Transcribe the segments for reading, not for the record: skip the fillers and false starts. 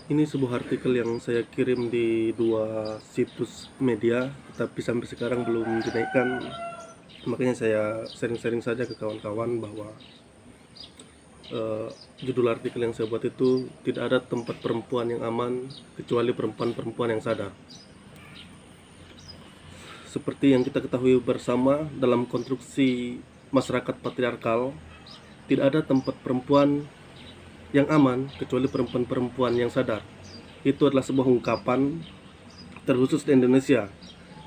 Ini sebuah artikel yang saya kirim di dua situs media, tapi sampai sekarang belum dinaikkan. Makanya saya sharing-sharing saja ke kawan-kawan bahwa judul artikel yang saya buat itu tidak ada tempat perempuan yang aman kecuali perempuan-perempuan yang sadar. Seperti yang kita ketahui bersama, dalam konstruksi masyarakat patriarkal, tidak ada tempat perempuan yang aman kecuali perempuan-perempuan yang sadar. Itu adalah sebuah ungkapan terkhusus di Indonesia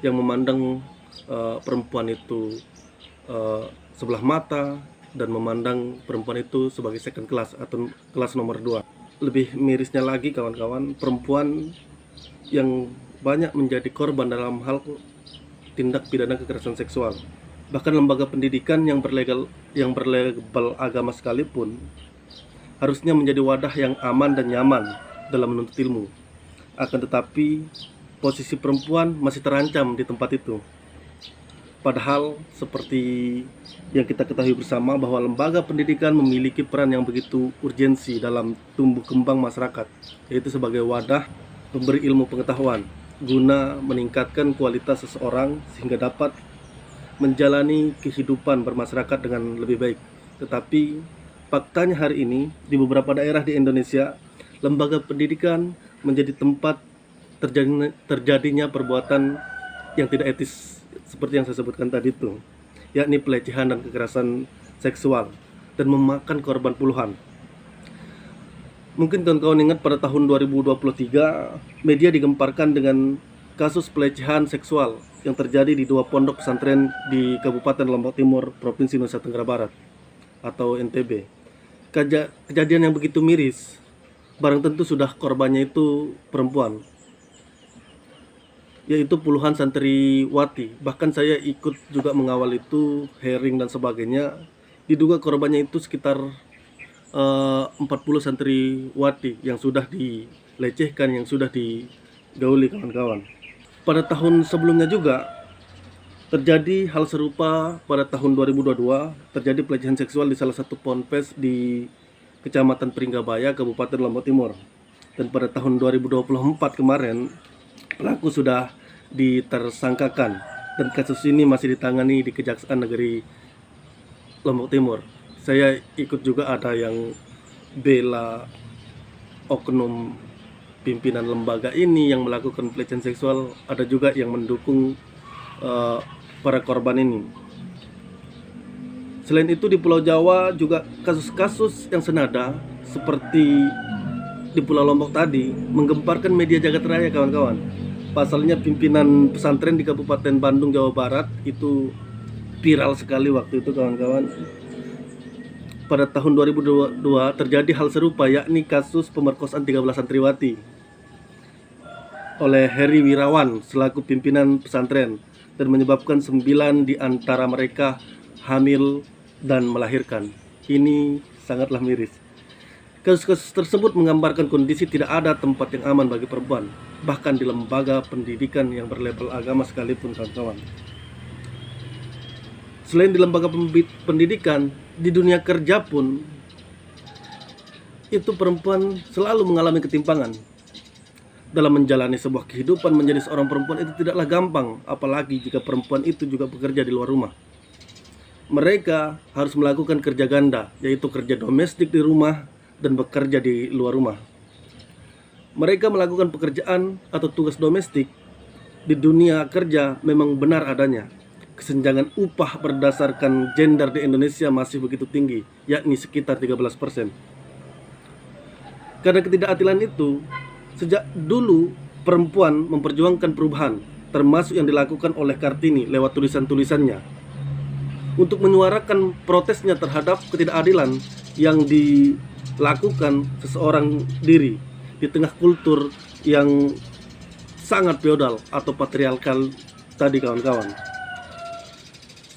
yang memandang perempuan itu sebelah mata dan memandang perempuan itu sebagai second class atau kelas nomor 2. Lebih mirisnya lagi kawan-kawan, perempuan yang banyak menjadi korban dalam hal tindak pidana kekerasan seksual. Bahkan lembaga pendidikan yang berlabel agama sekalipun harusnya menjadi wadah yang aman dan nyaman dalam menuntut ilmu. Akan tetapi, posisi perempuan masih terancam di tempat itu. Padahal, seperti yang kita ketahui bersama bahwa lembaga pendidikan memiliki peran yang begitu urgensi dalam tumbuh kembang masyarakat, yaitu sebagai wadah pemberi ilmu pengetahuan, guna meningkatkan kualitas seseorang sehingga dapat menjalani kehidupan bermasyarakat dengan lebih baik. Tetapi faktanya hari ini di beberapa daerah di Indonesia, lembaga pendidikan menjadi tempat terjadinya perbuatan yang tidak etis seperti yang saya sebutkan tadi itu, yakni pelecehan dan kekerasan seksual dan memakan korban puluhan. Mungkin kawan-kawan ingat pada tahun 2023 media digemparkan dengan kasus pelecehan seksual yang terjadi di dua pondok pesantren di Kabupaten Lombok Timur, Provinsi Nusa Tenggara Barat atau NTB. Kejadian yang begitu miris, barang tentu sudah korbannya itu perempuan, yaitu puluhan santriwati. Bahkan saya ikut juga mengawal itu, hearing dan sebagainya. Diduga korbannya itu sekitar 40 santriwati yang sudah dilecehkan, yang sudah digauli kawan-kawan. Pada tahun sebelumnya juga terjadi hal serupa. Pada tahun 2022 terjadi pelecehan seksual di salah satu ponpes di Kecamatan Pringgabaya, Kabupaten Lombok Timur. Dan pada tahun 2024 kemarin pelaku sudah ditersangkakan dan kasus ini masih ditangani di Kejaksaan Negeri Lombok Timur. Saya ikut juga ada yang bela oknum pimpinan lembaga ini yang melakukan pelecehan seksual, ada juga yang mendukung para korban ini. Selain itu di Pulau Jawa juga kasus-kasus yang senada seperti di Pulau Lombok tadi menggemparkan media jagat raya kawan-kawan. Pasalnya pimpinan pesantren di Kabupaten Bandung, Jawa Barat itu viral sekali waktu itu kawan-kawan. Pada tahun 2022 terjadi hal serupa, yakni kasus pemerkosaan 13 santriwati oleh Heri Wirawan selaku pimpinan pesantren dan menyebabkan 9 di antara mereka hamil dan melahirkan. Ini sangatlah miris. Kasus-kasus tersebut menggambarkan kondisi tidak ada tempat yang aman bagi perempuan, bahkan di lembaga pendidikan yang berlabel agama sekalipun kawan-kawan. Selain di lembaga pendidikan, di dunia kerja pun itu perempuan selalu mengalami ketimpangan. Dalam menjalani sebuah kehidupan menjadi seorang perempuan itu tidaklah gampang, apalagi jika perempuan itu juga bekerja di luar rumah. Mereka harus melakukan kerja ganda, yaitu kerja domestik di rumah dan bekerja di luar rumah. Mereka melakukan pekerjaan atau tugas domestik di dunia kerja memang benar adanya. Kesenjangan upah berdasarkan gender di Indonesia masih begitu tinggi, yakni sekitar 13%. Karena ketidakadilan itu, sejak dulu perempuan memperjuangkan perubahan, termasuk yang dilakukan oleh Kartini lewat tulisan-tulisannya, untuk menyuarakan protesnya terhadap ketidakadilan yang dilakukan seseorang diri di tengah kultur yang sangat feodal atau patriarkal tadi kawan-kawan.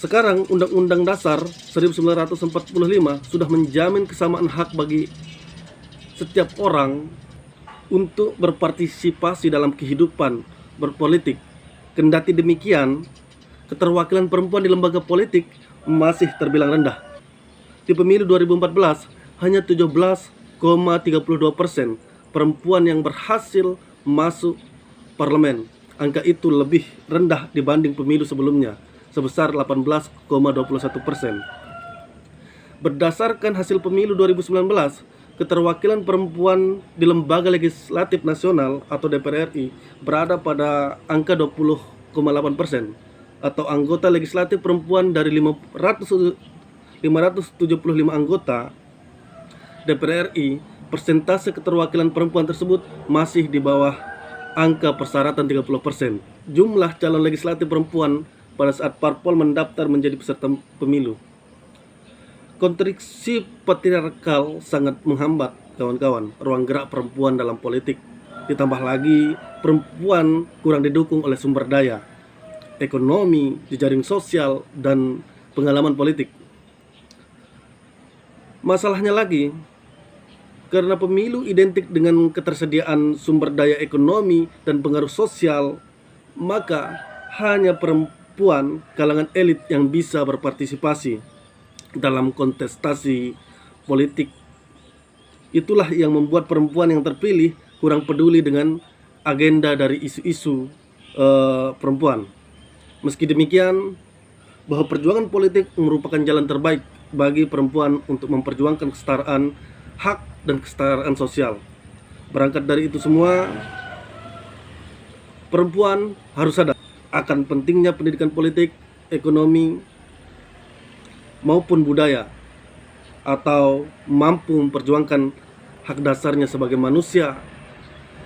Sekarang Undang-Undang Dasar 1945 sudah menjamin kesamaan hak bagi setiap orang untuk berpartisipasi dalam kehidupan berpolitik. Kendati demikian, keterwakilan perempuan di lembaga politik masih terbilang rendah. Di pemilu 2014, hanya 17,32% perempuan yang berhasil masuk parlemen. Angka itu lebih rendah dibanding pemilu sebelumnya, sebesar 18,21%. Berdasarkan hasil pemilu 2019, keterwakilan perempuan di lembaga legislatif nasional atau DPR RI berada pada angka 20,8%, atau anggota legislatif perempuan dari 575 anggota DPR RI, persentase keterwakilan perempuan tersebut masih di bawah angka persyaratan 30%. Jumlah calon legislatif perempuan pada saat parpol mendaftar menjadi peserta pemilu. Konstruksi patriarkal sangat menghambat kawan-kawan ruang gerak perempuan dalam politik. Ditambah lagi perempuan kurang didukung oleh sumber daya, ekonomi, jejaring sosial, dan pengalaman politik. Masalahnya lagi, karena pemilu identik dengan ketersediaan sumber daya ekonomi dan pengaruh sosial, maka hanya perempuan kalangan elit yang bisa berpartisipasi dalam kontestasi politik. Itulah yang membuat perempuan yang terpilih kurang peduli dengan agenda dari isu-isu perempuan. Meski demikian, bahwa perjuangan politik merupakan jalan terbaik bagi perempuan untuk memperjuangkan kesetaraan hak dan kesetaraan sosial. Berangkat dari itu semua, perempuan harus sadar akan pentingnya pendidikan politik, ekonomi, maupun budaya, atau mampu memperjuangkan hak dasarnya sebagai manusia,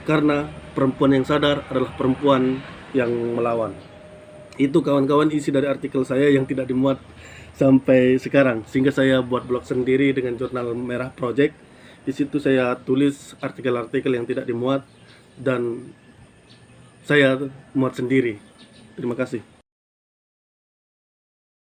karena perempuan yang sadar adalah perempuan yang melawan. Itu kawan-kawan isi dari artikel saya yang tidak dimuat sampai sekarang, sehingga saya buat blog sendiri dengan Jurnal Merah Project. Di situ saya tulis artikel-artikel yang tidak dimuat dan saya muat sendiri. Terima kasih.